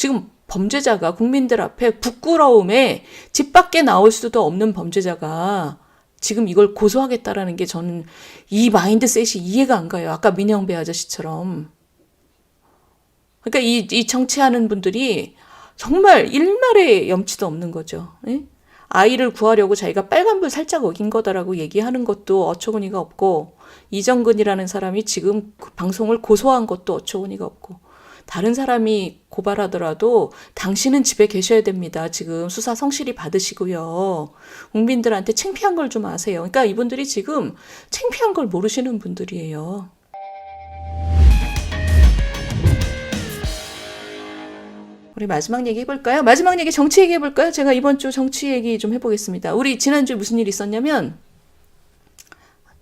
지금 범죄자가 국민들 앞에 부끄러움에 집 밖에 나올 수도 없는 범죄자가 지금 이걸 고소하겠다라는 게 저는 이 마인드셋이 이해가 안 가요. 아까 민영배 아저씨처럼. 그러니까 이 정치하는 분들이 정말 일말의 염치도 없는 거죠. 예? 아이를 구하려고 자기가 빨간불 살짝 어긴 거다라고 얘기하는 것도 어처구니가 없고, 이정근이라는 사람이 지금 그 방송을 고소한 것도 어처구니가 없고, 다른 사람이 고발하더라도 당신은 집에 계셔야 됩니다. 지금 수사 성실히 받으시고요. 국민들한테 창피한 걸 좀 아세요. 그러니까 이분들이 지금 창피한 걸 모르시는 분들이에요. 우리 마지막 얘기 해볼까요? 마지막 얘기 정치 얘기 해볼까요? 제가 이번 주 정치 얘기 좀 해보겠습니다. 우리 지난주에 무슨 일이 있었냐면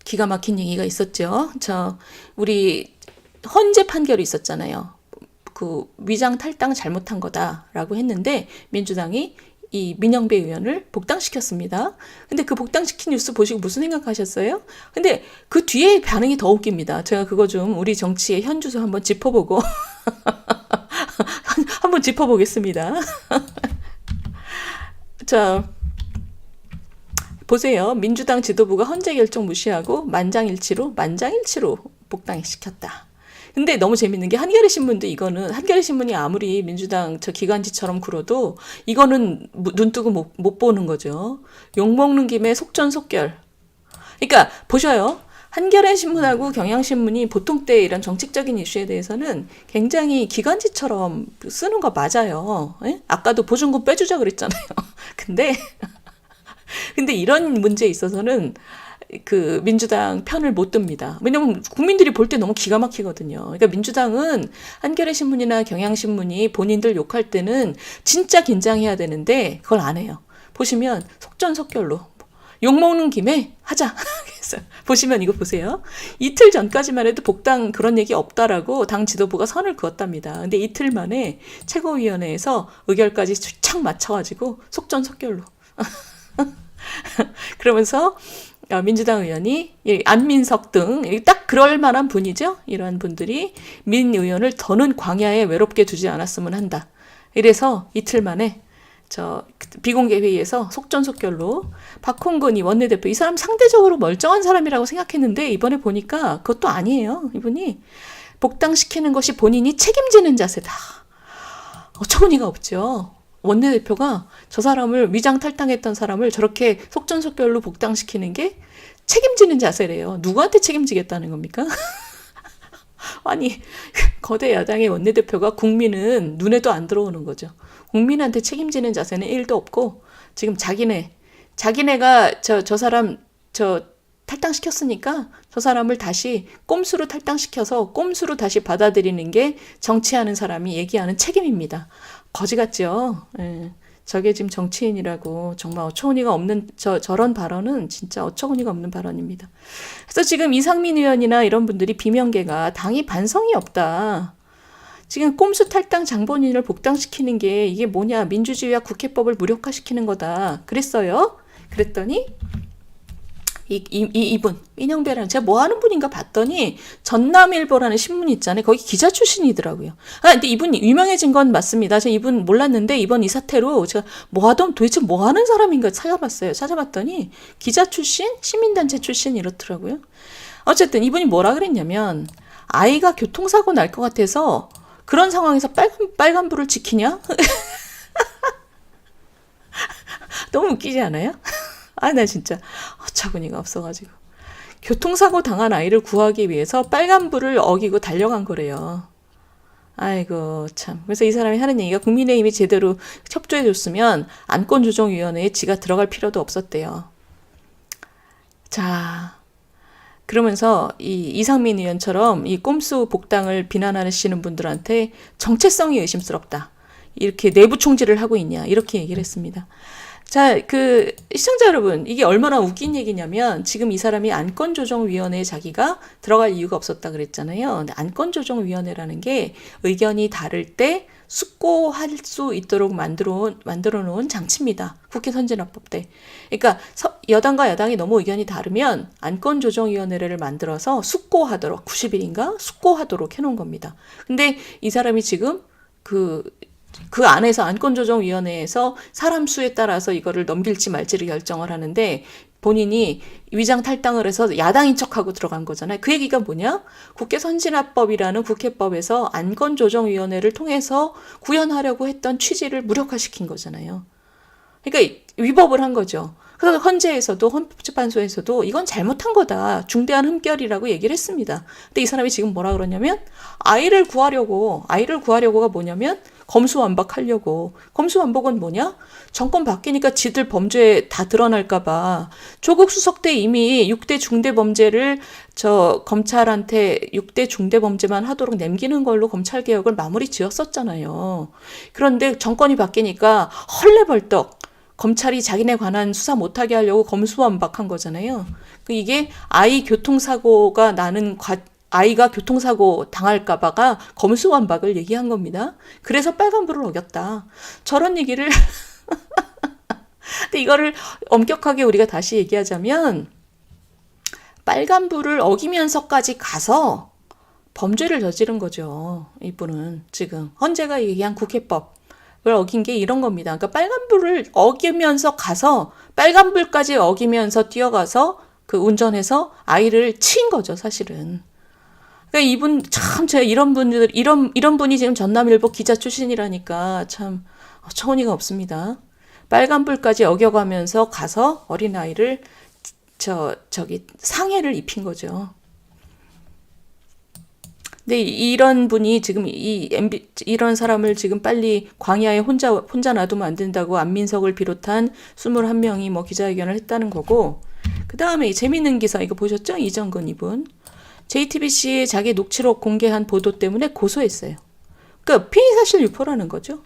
기가 막힌 얘기가 있었죠. 우리 헌재 판결이 있었잖아요. 그 위장 탈당 잘못한 거다라고 했는데 민주당이 이 민영배 의원을 복당시켰습니다. 근데 그 복당시킨 뉴스 보시고 무슨 생각하셨어요? 근데 그 뒤에 반응이 더 웃깁니다. 제가 그거 좀 우리 정치의 현주소 한번 짚어보고 한번 짚어보겠습니다. 자, 보세요. 민주당 지도부가 헌재 결정 무시하고 만장일치로 복당시켰다. 근데 너무 재밌는 게 한겨레 신문도 이거는 한겨레 신문이 아무리 민주당 저 기관지처럼 굴어도 이거는 눈 뜨고 못 보는 거죠. 욕먹는 김에 속전속결. 그러니까 보셔요. 한겨레 신문하고 경향신문이 보통 때 이런 정책적인 이슈에 대해서는 굉장히 기관지처럼 쓰는 거 맞아요. 에? 아까도 보증금 빼주자 그랬잖아요. 근데 이런 문제에 있어서는 그 민주당 편을 못 듭니다. 왜냐면 국민들이 볼 때 너무 기가 막히거든요. 그러니까 민주당은 한겨레 신문이나 경향신문이 본인들 욕할 때는 진짜 긴장해야 되는데 그걸 안 해요. 보시면 속전속결로 욕먹는 김에 하자. 그래서 보시면 이거 보세요. 이틀 전까지만 해도 복당 그런 얘기 없다라고 당 지도부가 선을 그었답니다. 근데 이틀 만에 최고위원회에서 의결까지 착 맞춰가지고 속전속결로. 그러면서 민주당 의원이 안민석 등 딱 그럴 만한 분이죠. 이러한 분들이 민 의원을 더는 광야에 외롭게 두지 않았으면 한다. 이래서 이틀 만에 비공개 회의에서 속전속결로 박홍근 이 원내대표, 이 사람 상대적으로 멀쩡한 사람이라고 생각했는데 이번에 보니까 그것도 아니에요. 이분이 복당시키는 것이 본인이 책임지는 자세다. 어처구니가 없죠. 원내대표가 저 사람을 위장 탈당했던 사람을 저렇게 속전속결로 복당시키는 게 책임지는 자세래요. 누구한테 책임지겠다는 겁니까? 아니 거대 야당의 원내대표가 국민은 눈에도 안 들어오는 거죠. 국민한테 책임지는 자세는 1도 없고 지금 자기네가 저 사람 탈당시켰으니까 저 사람을 다시 꼼수로 탈당시켜서 꼼수로 다시 받아들이는 게 정치하는 사람이 얘기하는 책임입니다. 거지 같죠? 예. 저게 지금 정치인이라고 정말 어처구니가 없는 저런 발언은 진짜 어처구니가 없는 발언입니다. 그래서 지금 이상민 의원이나 이런 분들이 비명계가 당이 반성이 없다. 지금 꼼수 탈당 장본인을 복당시키는 게 이게 뭐냐, 민주주의와 국회법을 무력화시키는 거다 그랬어요. 그랬더니 이분 민영배라는 제가 뭐 하는 분인가 봤더니 전남일보라는 신문 있잖아요. 거기 기자 출신이더라고요. 근데 이분이 유명해진 건 맞습니다. 제가 이분 몰랐는데 이번 이 사태로 제가 도대체 뭐 하는 사람인가 찾아봤어요. 찾아봤더니 기자 출신, 시민단체 출신 이렇더라고요. 어쨌든 이분이 뭐라 그랬냐면 아이가 교통사고 날 것 같아서 그런 상황에서 빨간불을 지키냐? 너무 웃기지 않아요? 나 진짜 어처구니가 없어가지고. 교통사고 당한 아이를 구하기 위해서 빨간불을 어기고 달려간 거래요. 아이고 참. 그래서 이 사람이 하는 얘기가 국민의힘이 제대로 협조해줬으면 안건조정위원회에 지가 들어갈 필요도 없었대요. 자, 그러면서 이 이상민 의원처럼 이 꼼수 복당을 비난하시는 분들한테 정체성이 의심스럽다. 이렇게 내부 총질을 하고 있냐. 이렇게 얘기를 했습니다. 자, 시청자 여러분, 이게 얼마나 웃긴 얘기냐면, 지금 이 사람이 안건조정위원회에 자기가 들어갈 이유가 없었다 그랬잖아요. 근데 안건조정위원회라는 게 의견이 다를 때 숙고할 수 있도록 만들어 놓은 장치입니다. 국회 선진화법 때. 그러니까 여당과 야당이 너무 의견이 다르면 안건조정위원회를 만들어서 숙고하도록, 90일인가? 숙고하도록 해놓은 겁니다. 근데 이 사람이 지금 그 안에서 안건조정위원회에서 사람 수에 따라서 이거를 넘길지 말지를 결정을 하는데 본인이 위장 탈당을 해서 야당인 척하고 들어간 거잖아요. 그 얘기가 뭐냐? 국회 선진화법이라는 국회법에서 안건조정위원회를 통해서 구현하려고 했던 취지를 무력화시킨 거잖아요. 그러니까 위법을 한 거죠. 그래서 헌재에서도 헌법재판소에서도 이건 잘못한 거다. 중대한 흠결이라고 얘기를 했습니다. 근데 이 사람이 지금 뭐라 그러냐면 아이를 구하려고가 뭐냐면 검수완박하려고. 검수완박은 뭐냐? 정권 바뀌니까 지들 범죄 다 드러날까 봐. 조국 수석 때 이미 6대 중대범죄를 검찰한테 6대 중대범죄만 하도록 남기는 걸로 검찰개혁을 마무리 지었었잖아요. 그런데 정권이 바뀌니까 헐레벌떡 검찰이 자기네 관한 수사 못하게 하려고 검수완박한 거잖아요. 이게 아이가 교통사고 당할까봐가 검수완박을 얘기한 겁니다. 그래서 빨간불을 어겼다. 저런 얘기를 근데 이거를 엄격하게 우리가 다시 얘기하자면 빨간불을 어기면서까지 가서 범죄를 저지른 거죠. 이분은 지금 헌재가 얘기한 국회법 을 어긴 게 이런 겁니다. 그러니까 빨간불을 어기면서 가서 빨간불까지 어기면서 뛰어가서 그 운전해서 아이를 치인 거죠, 사실은. 그러니까 이분 참 제가 이런 분이 지금 전남일보 기자 출신이라니까 참 어처구니가 없습니다. 빨간불까지 어겨가면서 가서 어린아이를 상해를 입힌 거죠. 근데 이런 분이 지금 이런 사람을 지금 빨리 광야에 혼자 놔두면 안 된다고 안민석을 비롯한 21명이 뭐 기자회견을 했다는 거고, 그 다음에 재밌는 기사 이거 보셨죠? 이정근 이분. JTBC에 자기 녹취록 공개한 보도 때문에 고소했어요. 그러니까 피의사실 유포라는 거죠.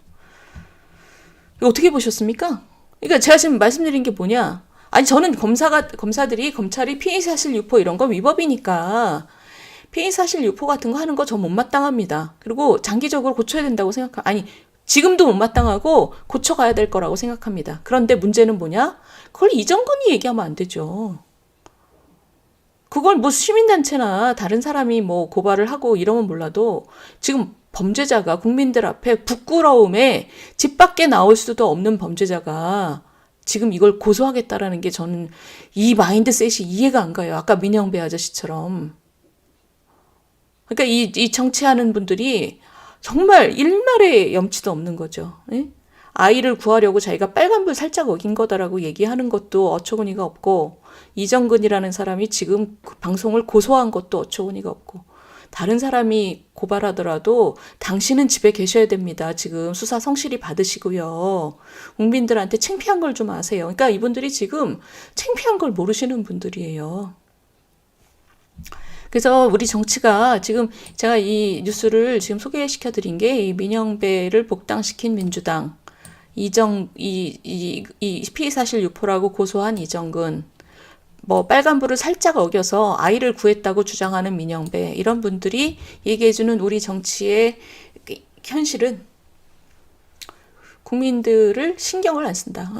이거 어떻게 보셨습니까? 그러니까 제가 지금 말씀드린 게 뭐냐? 아니 저는 검찰이 피의사실 유포 이런 건 위법이니까 피의사실 유포 같은 거 하는 거 저 못마땅합니다. 그리고 장기적으로 고쳐야 된다고 지금도 못마땅하고 고쳐가야 될 거라고 생각합니다. 그런데 문제는 뭐냐? 그걸 이정근이 얘기하면 안 되죠. 그걸 뭐 시민단체나 다른 사람이 뭐 고발을 하고 이러면 몰라도 지금 범죄자가 국민들 앞에 부끄러움에 집 밖에 나올 수도 없는 범죄자가 지금 이걸 고소하겠다라는 게 저는 이 마인드셋이 이해가 안 가요. 아까 민영배 아저씨처럼. 그러니까 이 정치하는 분들이 정말 일말의 염치도 없는 거죠. 예? 아이를 구하려고 자기가 빨간불 살짝 어긴 거다라고 얘기하는 것도 어처구니가 없고, 이정근이라는 사람이 지금 그 방송을 고소한 것도 어처구니가 없고, 다른 사람이 고발하더라도 당신은 집에 계셔야 됩니다. 지금 수사 성실히 받으시고요. 국민들한테 창피한 걸 좀 아세요. 그러니까 이분들이 지금 창피한 걸 모르시는 분들이에요. 그래서 우리 정치가 지금 제가 이 뉴스를 지금 소개시켜 드린 게 이 민영배를 복당시킨 민주당, 이 피의사실 유포라고 고소한 이정근, 뭐 빨간불을 살짝 어겨서 아이를 구했다고 주장하는 민영배, 이런 분들이 얘기해주는 우리 정치의 현실은 국민들을 신경을 안 쓴다.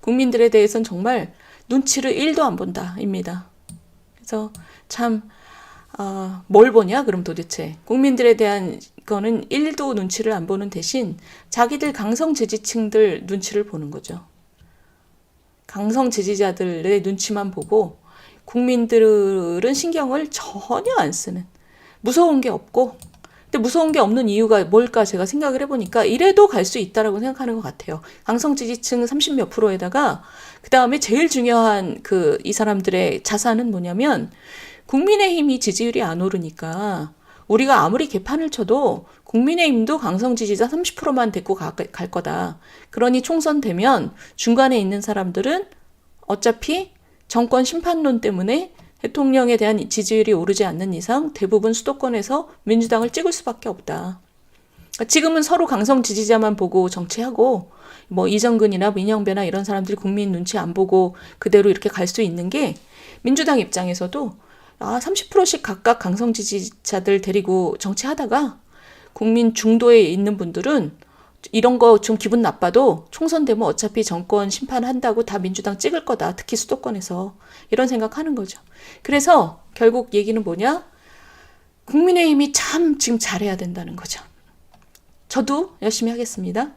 국민들에 대해서는 정말 눈치를 1도 안 본다입니다. 그래서 참 뭘 보냐 그럼 도대체 국민들에 대한 거는 1도 눈치를 안 보는 대신 자기들 강성 지지층들 눈치를 보는 거죠. 강성 지지자들의 눈치만 보고 국민들은 신경을 전혀 안 쓰는, 무서운 게 없고, 근데 무서운 게 없는 이유가 뭘까 제가 생각을 해보니까 이래도 갈 수 있다라고 생각하는 것 같아요. 강성 지지층 30몇 %에다가 그 다음에 제일 중요한 이 사람들의 자산은 뭐냐면 국민의힘이 지지율이 안 오르니까 우리가 아무리 개판을 쳐도 국민의힘도 강성 지지자 30%만 데리고 갈 거다. 그러니 총선 되면 중간에 있는 사람들은 어차피 정권 심판론 때문에 대통령에 대한 지지율이 오르지 않는 이상 대부분 수도권에서 민주당을 찍을 수밖에 없다. 지금은 서로 강성 지지자만 보고 정치하고 뭐 이정근이나 민영배나 이런 사람들이 국민 눈치 안 보고 그대로 이렇게 갈 수 있는 게, 민주당 입장에서도 30%씩 각각 강성 지지자들 데리고 정치하다가 국민 중도에 있는 분들은 이런 거 좀 기분 나빠도 총선 되면 어차피 정권 심판한다고 다 민주당 찍을 거다. 특히 수도권에서. 이런 생각하는 거죠. 그래서 결국 얘기는 뭐냐? 국민의힘이 참 지금 잘해야 된다는 거죠. 저도 열심히 하겠습니다.